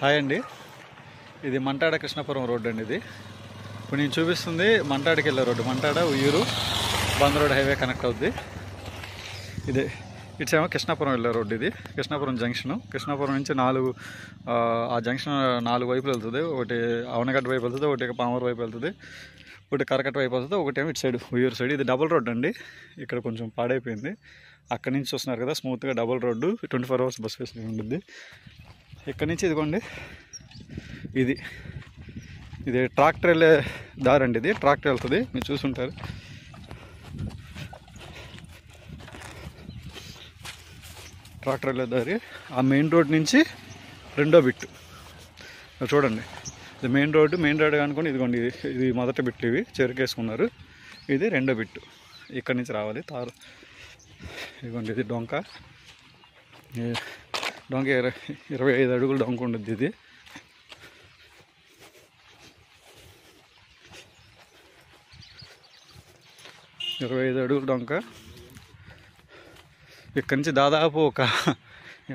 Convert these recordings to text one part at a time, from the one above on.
Hi అండి, ఇది Mantada Krishnapuram road అండి. ఇది ఇప్పుడు నేను చూపిస్తుంది మంటాడకి వెళ్ళే రోడ్డు. మంటాడ ఉయ్యూరు బంద్ రోడ్ హైవే కనెక్ట్ అవుద్ది. ఇది ఇట్సేమో కృష్ణాపురం వెళ్ళే రోడ్డు. ఇది కృష్ణాపురం జంక్షను. కృష్ణాపురం నుంచి ఆ జంక్షన్ 4 వైపులు వెళ్తుంది. ఒకటి అవనగడ్డ వైపు వెళ్తుంది, ఒకటి పామూరు వైపు వెళ్తుంది, ఒకటి కరకట్ట వైపు వెళ్తుంది, ఒకటేమో ఇటు సైడ్ ఉయ్యూరు సైడ్. ఇది డబుల్ రోడ్ అండి. ఇక్కడ కొంచెం పాడైపోయింది. అక్కడి నుంచి చూస్తున్నారు కదా, స్మూత్గా double road, 24 hours bus facility ఉంటుంది. ఇక్కడ నుంచి ఇదిగోండి, ఇది ట్రాక్టర్ వెళ్ళే దారి అండి. ఇది ట్రాక్టర్ వెళ్తుంది, మీరు చూసుంటారు. ట్రాక్టర్ వెళ్ళే దారి ఆ మెయిన్ రోడ్ నుంచి 2వ బిట్టు చూడండి. ఇది మెయిన్ రోడ్డు అనుకోండి. ఇదిగోండి, ఇది మొదటి బిట్లు, ఇవి చెరుకేసుకున్నారు. ఇది 2వ బిట్టు, ఇక్కడి నుంచి రావాలి తారు. ఇదిగోండి, ఇది డొంక 25 అడుగులు డొంక ఉంటుంది. ఇది ఇరవై 25 అడుగులు డొంక. ఇక్కడి నుంచి దాదాపు ఒక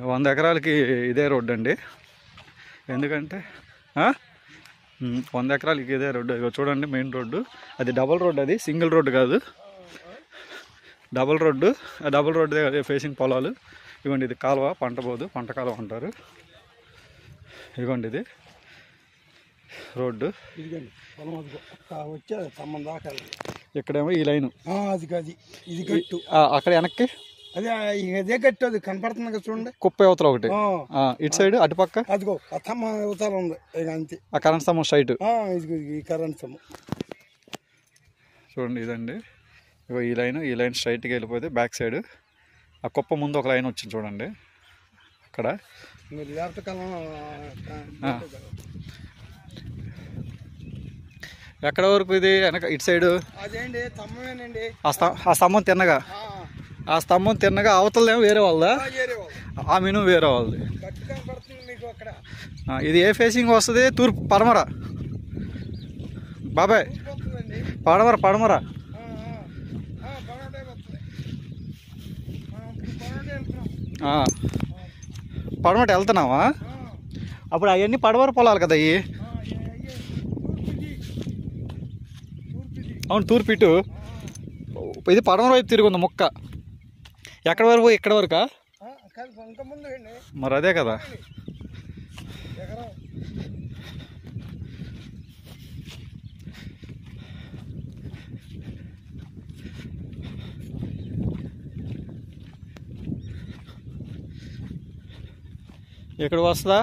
100 ఎకరాలకి ఇదే రోడ్డు అండి. ఎందుకంటే 100 ఎకరాలకి ఇదే రోడ్డు. ఇక చూడండి, మెయిన్ రోడ్డు. అది డబుల్ రోడ్డు, అది సింగిల్ రోడ్డు కాదు, డబుల్ రోడ్డు. ఆ డబుల్ రోడ్డు అదే ఫేసింగ్ పొలాలు. ఇదిగోండి, ఇది కాలువ, పంట కాలువ అంటారు. ఇదిగోండి, ఇది రోడ్డు. ఇక్కడేమో ఈ లైను, ఇది గట్టు. అక్కడ వెనక్కి అదే గట్టు, అది కనపడుతుంది కదా చూడండి. కుప్ప అవతల ఒకటి, ఇటు సైడ్ అటుపక్క అదిగో అవతల ఉంది. ఇక అంతే, ఆ కరెంట్ స్తంభం స్ట్రైట్. ఈ కరెంట్ స్తంభం చూడండి. ఇదండి, ఇగో ఈ లైన్ స్ట్రైట్గా వెళ్ళిపోతే బ్యాక్ సైడ్ ఆ కుప్ప ముందు ఒక లైన్ వచ్చింది చూడండి. అక్కడ ఎక్కడ వరకు ఇది వెనక ఇటు సైడు ఆ స్తంభం తిన్నగా, ఆ స్తంభం తిన్నగా అవతలదేమో వేరే వాళ్ళదా, ఆ మెను వేరే వాళ్ళది. ఇది ఏ ఫేసింగ్ వస్తుంది? తూర్పు, పడమర బాబాయ్, పడమర పడమట వెళ్తున్నావా? అప్పుడు అవన్నీ పడమర పొలాలు కదా అవి. అవును, తూర్పు ఇటు. ఇది పడమర వైపు తిరుగుంది ముక్క. ఎక్కడి వరకు? ఇక్కడ వరకా? మరి అదే కదా. ఇక్కడ వస్తుందా?